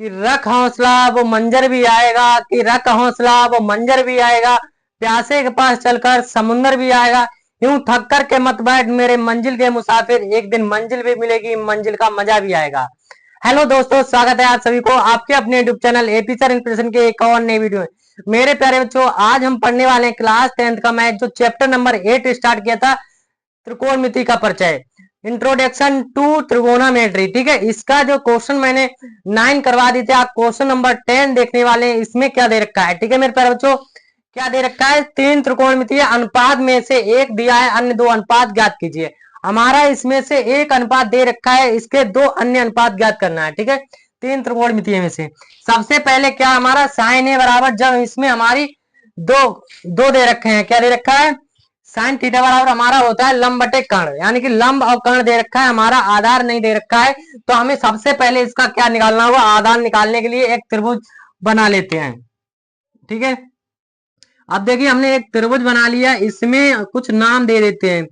कि रख हौसला वो मंजर भी आएगा, कि रख हौसला वो मंजर भी आएगा, प्यासे के पास चलकर समुंदर भी आएगा, यूं थक कर के मत बैठ मेरे मंजिल के मुसाफिर, एक दिन मंजिल भी मिलेगी, मंजिल का मजा भी आएगा। हेलो दोस्तों, स्वागत है आप सभी को आपके अपने YouTube channel AP sir inspiration के एक और नई वीडियो में। मेरे प्यारे बच्चों, आज हम पढ़ने वाले हैं क्लास 10th का मैथ, जो चैप्टर नंबर 8 स्टार्ट किया था, त्रिकोणमिति का परिचय, इंट्रोडक्शन टू त्रिकोणोमेट्री। ठीक है, इसका जो क्वेश्चन मैंने 9 करवा दी थे, आप क्वेश्चन नंबर 10 देखने वाले हैं। इसमें क्या दे रखा है, ठीक है मेरे प्यारे बच्चों, क्या दे रखा है, 3 त्रिकोणमितीय अनुपात में से एक दिया है, अन्य 2 अनुपात ज्ञात कीजिए। हमारा इसमें से एक अनुपात दे रखा है, इसके 2 अन्य अनुपात ज्ञात करना है। ठीक है, 3 त्रिकोणमितीय में से सबसे पहले क्या हमारा साइन ए बराबर, जब इसमें हमारी दो दो दे रखे हैं, क्या दे रखा है, साइन थीटा बराबर हमारा होता है लंब बटे कर्ण, यानी कि लंब और कर्ण दे रखा है, हमारा आधार नहीं दे रखा है। तो हमें सबसे पहले इसका क्या निकालना होगा, आधार निकालने के लिए एक त्रिभुज बना लेते हैं। ठीक है, अब देखिए हमने एक त्रिभुज बना लिया, इसमें कुछ नाम दे देते हैं,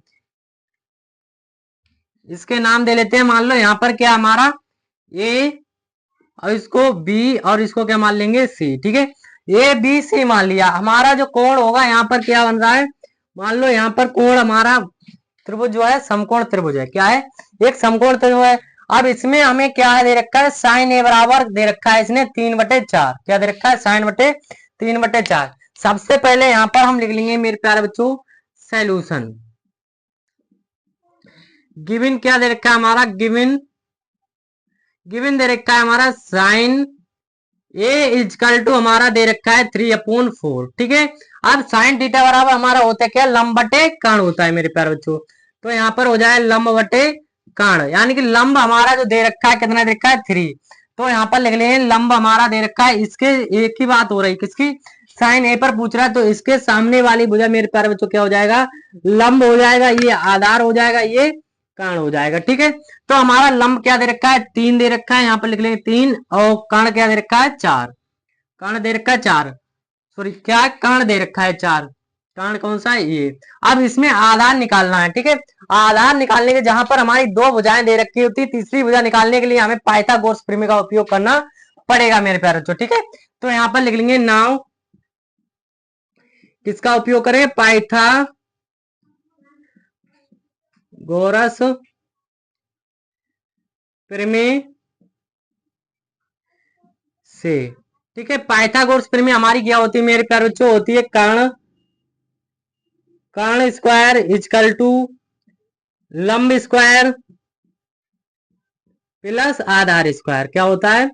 इसके नाम दे लेते हैं। मान लो यहाँ पर क्या हमारा ए, और इसको बी, और इसको क्या मान लेंगे सी। ठीक है, ए बी सी मान लिया। हमारा जो कोण होगा यहाँ पर क्या बन रहा है, मान लो यहाँ पर कोण हमारा त्रिभुज जो है समकोण त्रिभुज है, क्या है, एक समकोण त्रिभुज है। अब इसमें हमें क्या है दे रखा है, साइन ए बराबर दे रखा है इसने 3/4, क्या दे रखा है, साइन बटे 3/4। सबसे पहले यहाँ पर हम लिख लेंगे मेरे प्यारे बच्चों सॉल्यूशन। गिवन क्या दे रखा है हमारा, गिवन गिवन दे रखा है हमारा साइन ए इजकल टू हमारा दे रखा है 3/4। ठीक है, अब साइन थीटा बराबर हमारा होता है क्या, लंब बटे कर्ण होता है मेरे प्यारे बच्चों। तो यहाँ पर हो जाए लंब बटे कर्ण, यानी कि लंब हमारा जो दे रखा है कितना दे रखा है 3। तो यहाँ पर लिख लेंगे लंब हमारा दे रखा है, इसके एक ही बात हो रही, किसकी, साइन ए पर पूछ रहा है, तो इसके सामने वाली भुजा मेरे प्यारे बच्चों क्या हो जाएगा, लंब हो जाएगा, ये आधार हो जाएगा, ये कर्ण हो जाएगा। ठीक है, तो हमारा लंब क्या दे रखा है, 3 दे रखा है, यहाँ पर लिख लेंगे 3, और कर्ण क्या दे रखा है 4, कर्ण दे रखा है 4, सॉरी क्या कर्ण दे रखा है 4, कर्ण कौन सा है ये। अब इसमें आधार निकालना है। ठीक है, आधार निकालने के जहां पर हमारी 2 भुजाएं दे रखी होती है, तीसरी भुजा निकालने के लिए हमें पाइथागोरस प्रमेय का उपयोग करना पड़ेगा मेरे प्यारे बच्चों। ठीक है, तो यहाँ पर लिख लेंगे नाउ, किसका उपयोग करें, पाइथागोरस प्रमेय से। ठीक है, पाइथागोरस प्रमेय हमारी क्या होती है मेरे प्यारे बच्चों, होती है Karna Karna square equal to लंब स्क्वायर प्लस आधार स्क्वायर, क्या होता है,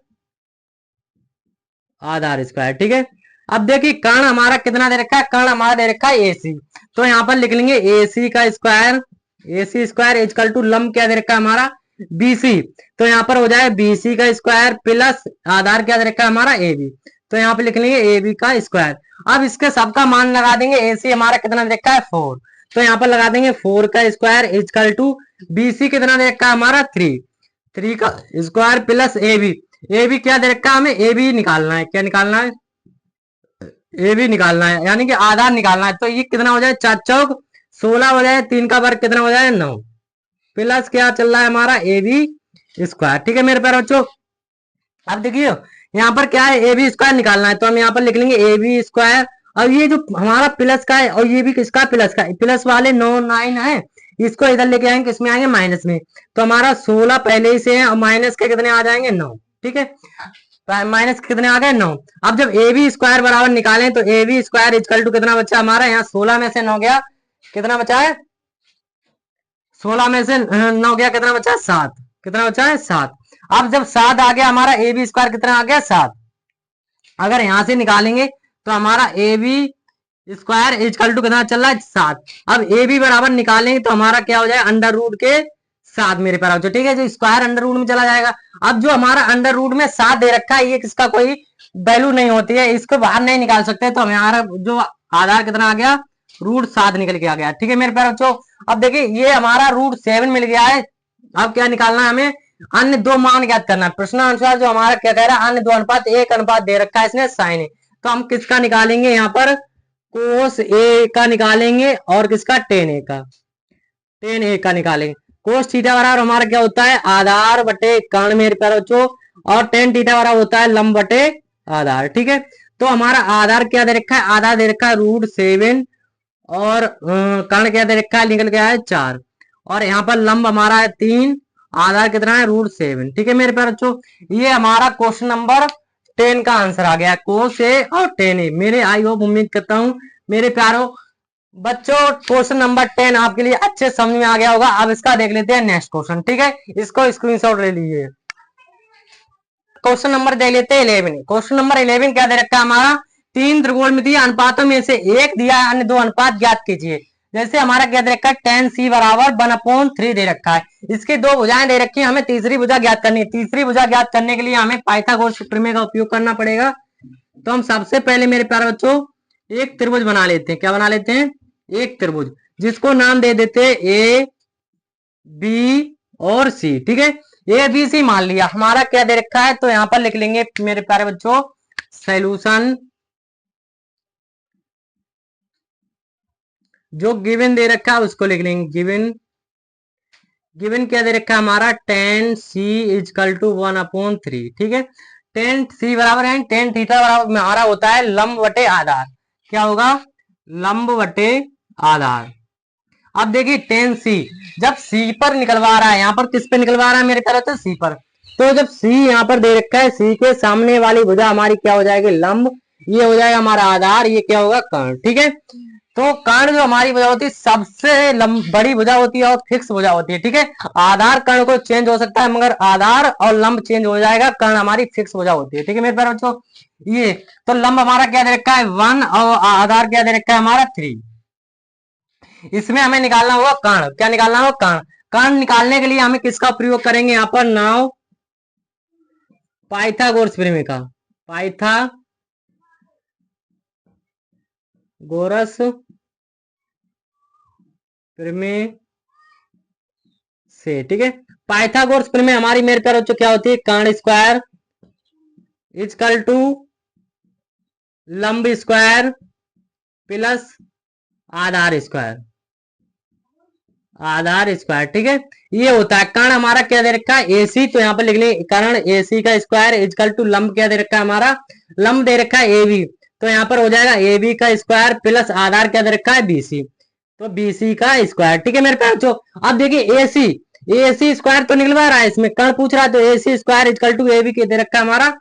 आधार स्क्वायर। ठीक है, अब देखिए कर्ण हमारा कितना दे रखा है, कर्ण हमारा दे रखा है एसी, तो यहाँ पर लिख लेंगे एसी का square, AC square equal to लंब क्या दे रखा है हमारा बीसी, तो यहाँ पर हो जाए बीसी का स्क्वायर प्लस आधार क्या दे रखा है हमारा एबी, तो यहाँ पे लिख लेंगे एबी का स्क्वायर। अब इसके सबका मान लगा देंगे, एसी हमारा कितना दे रखा है 4, तो यहाँ पर लगा देंगे 4 का स्क्वायर इजकल टू बीसी कितना दे रखा है हमारा 3, 3 का स्क्वायर प्लस एबी, एबी क्या दे रखा है हमें, एबी निकालना है, क्या निकालना है, एबी निकालना है, यानी कि आधार निकालना है। तो ये कितना हो जाए, 4 चौक 16 हो जाए, 3 का वर्ग कितना हो जाए 9, प्लस क्या चल रहा है हमारा एबी स्क्वायर। ठीक है मेरे प्यारे बच्चों, अब देखिए यहाँ पर क्या है, ए बी स्क्वायर निकालना है, तो हम यहाँ पर लिख लेंगे ए बी स्क्वायर, और ये जो हमारा प्लस का है, और ये भी किसका प्लस का है, प्लस वाले 9 9 है, इसको इधर लेके आएंगे, किसमें आएंगे, माइनस में, तो हमारा 16 पहले ही से है, और माइनस के कितने आ जाएंगे 9। ठीक है, माइनस कितने आ गए 9। अब जब ए बी स्क्वायर बराबर निकालें, तो A B square equal to कितना बचा हमारा, यहाँ 16 में से 9 गया, कितना बचा है, 16 में से 9 गया, कितना बचा है 7, कितना बचा है 7। अब जब 7 आ गया हमारा ए बी स्क्वायर कितना आ गया 7, अगर यहां से निकालेंगे तो हमारा A B square equal to कितना चल रहा है 7। अब ए बी बराबर निकालेंगे तो हमारा क्या हो जाए, अंडर रूट के 7 मेरे पास, ठीक है, जो स्क्वायर अंडर रूट में चला जाएगा। अब जो हमारा अंडर रूट में 7 दे रखा है, ये किसका कोई वैल्यू नहीं होती है, इसको बाहर नहीं निकाल सकते, तो हमारा जो आधार कितना आ गया, √7 निकल के आ गया। ठीक है मेरे प्यारे बच्चों, अब देखिए ये हमारा √7 मिल गया है। अब क्या निकालना है हमें, अन्य 2 मान ज्ञात करना है। प्रश्नानुसार जो हमारा क्या कह रहा है, अन्य 2 अनुपात 1 अनुपात दे रखा है इसने साइन ए, तो हम किसका निकालेंगे, यहाँ पर कोस ए का निकालेंगे, और किसका टेन ए का निकालेंगे। कोस थीटा बराबर हमारा क्या होता है, आधार बटे कर्ण मेरे प्यारे बच्चों, और टेन थीटा बराबर होता है लंब बटे आधार। ठीक है, तो हमारा आधार क्या दे रखा है, आधार दे रखा है √7 और कर्ण क्या दे रखा है, निकल गया है 4 और यहाँ पर लंब हमारा है 3, आधार कितना है √7। ठीक है मेरे प्यारे बच्चों, ये हमारा क्वेश्चन नंबर 10 का आंसर आ गया, कोस ए और 10 ए। मेरे आई होप उम्मीद करता हूँ मेरे प्यारों बच्चों क्वेश्चन नंबर 10 आपके लिए अच्छे समझ में आ गया होगा। अब इसका देख लेते हैं नेक्स्ट क्वेश्चन। ठीक है, इसको स्क्रीनशॉट ले लीजिए। क्वेश्चन नंबर दे लेते हैं 11। क्वेश्चन नंबर 11 क्या दे रखा है हमारा, 3 त्रिकोणमितीय अनुपातों में से एक दिया है, अन्य 2 अनुपात ज्ञात कीजिए। जैसे हमारा क्या दे रखा है, tan c बराबर 1/3 दे रखा है, इसके 2 भुजाएं दे रखी है, हमें तीसरी भुजा ज्ञात करनी है। तीसरी भुजा ज्ञात करने के लिए हमें पाइथागोरस प्रमेय का उपयोग करना पड़ेगा। तो हम सबसे पहले मेरे प्यारे बच्चों एक त्रिभुज बना लेते हैं। क्या बना लेते हैं, एक त्रिभुज, जिसको नाम दे देते हैं ए बी और सी। ठीक है, ए बी सी मान लिया, हमारा क्या दे रखा है, तो यहां पर लिख लेंगे मेरे प्यारे बच्चों सॉल्यूशन। जो गिवन दे रखा है उसको लिख लेंगे गिवन। गिवन क्या दे रखा है हमारा, tan c = 1/3। ठीक है, tan c बराबर है tan थीटा बराबर हमारा होता है लंब बटे आधार। क्या होगा, लंब बटे आधार। अब देखिए tan c जब c पर निकलवा रहा है, यहाँ पर किस पे निकलवा रहा है मेरे ख्याल से c पर, तो जब c यहाँ पर दे रखा है, c के सामने वाली भुजा हमारी क्या हो जाएगी, लंब, ये हो जाएगा हमारा आधार, ये क्या होगा कर्ण। ठीक है, तो कर्ण जो हमारी भुजा होती है सबसे बड़ी भुजा होती है और फिक्स भुजा होती है। ठीक है, आधार कर्ण को चेंज हो सकता है मगर आधार और लंब चेंज हो जाएगा, कर्ण हमारी फिक्स भुजा होती है। ठीक है मेरे प्यारे बच्चों, ये तो लंब हमारा क्या दे रखा है 1 और आधार क्या दे रखा है हमारा 3। इसमें हमें निकालना होगा कर्ण। क्या निकालना होगा, कर्ण। कर्ण निकालने के लिए हमें किसका प्रयोग करेंगे, यहाँ पर नाउ पाइथागोरस प्रमेय का, पाइथागोरस प्रमेय से। ठीक है, पाइथागोरस प्रमेय हमारी मेरे प्यारे बच्चों क्या होती है, कर्ण स्क्वायर = लंब स्क्वायर प्लस आधार स्क्वायर, आधार स्क्वायर। ठीक है, ये होता है कर्ण हमारा क्या दे रखा है AC, तो यहाँ पर लिख लेंगे कर्ण AC का स्क्वायर = लंब क्या दे रखा है हमारा, लंब दे रखा है AB, तो यहाँ पर हो जाएगा AB का स्क्वायर प्लस आधार क्या दे रखा है BC, तो BC का स्क्वायर। ठीक है मेरे प्यारे बच्चों, अब देखिए AC स्क्वायर तो निकलवा रहा है, इसमें कर्ण पूछ रहा है, तो AC स्क्वायर = AB के दे रखा है हमारा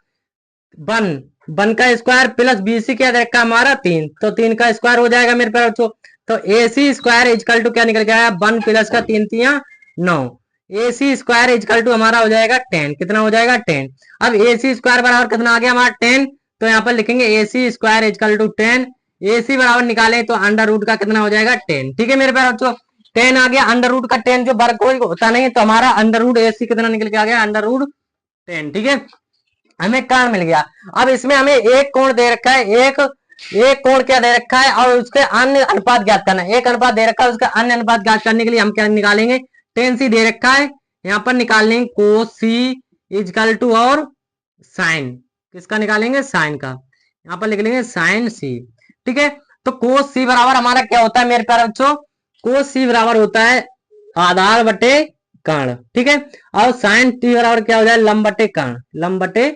1 का स्क्वायर प्लस BC क्या दे रखा है हमारा 3, तो 3 का स्क्वायर हो जाएगा मेरे प्यारे बच्चों। तो AC स्क्वायर = क्या निकल गया, 1 प्लस का 3 3 9, AC स्क्वायर = हमारा हो जाएगा 10। कितना हो जाएगा 10। अब AC स्क्वायर बराबर कितना आ गया हमारा 10, तो यहाँ पर लिखेंगे AC स्क्वायर = 10। AC बराबर निकाले तो अंडर रूट का कितना हो जाएगा 10। ठीक है मेरे प्यारे बच्चों, 10 आ गया, अंडर रूट का 10 जो वर्ग कोई होता नहीं, तो हमारा अंडर रूट AC कितना निकल के आ गया, अंडर रूट 10। ठीक है, हमें कर्ण मिल गया। अब इसमें हमें एक कोण दे रखा है, एक कोण क्या दे रखा है और उसके अन्य अनुपात ज्ञात करना है। एक अनुपात दे रखा है, उसका अन्य अनुपात ज्ञात करने के लिए हम क्या निकालेंगे, tan c दे रखा है, यहाँ पर निकालेंगे cos c = और साइन, किसका निकालेंगे, साइन का, यहाँ पर लिख लेंगे साइन c। ठीक है, तो cos c बराबर हमारा क्या होता है मेरे प्यारे बच्चों, cos c बराबर होता है आधार बटे कर्ण। ठीक है, और साइन t बराबर क्या हो जाए, लंब बटे कर्ण, लंब बटे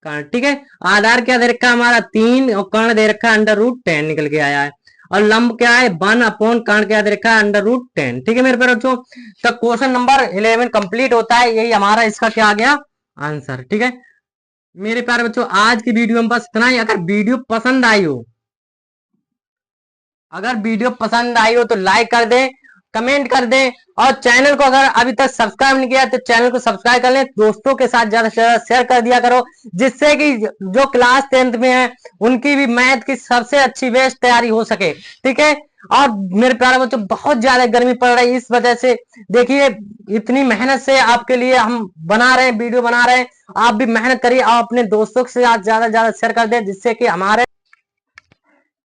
कर्ण। ठीक है, आधार क्या दे रखा है हमारा 3 और कर्ण दे रखा है अंडर रूट 10 निकल के आया है, और लंब क्या है 1 कर्ण क्या दे रखा है अंडर रूट 10। ठीक है मेरे प्यारे बच्चों, तो क्वेश्चन नंबर 11 कंप्लीट होता है, यही हमारा इसका क्या आ गया आंसर। ठीक है मेरे प्यारे बच्चों, आज की वीडियो में बस इतना ही। अगर वीडियो पसंद आई हो, अगर वीडियो पसंद आई हो तो लाइक कर दें, कमेंट कर दें, और चैनल को अगर अभी तक सब्सक्राइब नहीं किया तो चैनल को सब्सक्राइब कर लें, दोस्तों के साथ ज्यादा से ज्यादा शेयर कर दिया करो, जिससे कि जो क्लास 10th में है उनकी भी मैथ की सबसे अच्छी बेस्ट तैयारी हो सके। ठीक है, और मेरे प्यारे बच्चों बहुत ज्यादा गर्मी पड़ रही है, इस वजह से देखिए इतनी मेहनत से आपके लिए हम बना रहे हैं, वीडियो बना रहे हैं, आप भी मेहनत करिए और अपने दोस्तों के साथ ज्यादा से ज्यादा शेयर कर दें, जिससे कि हमारे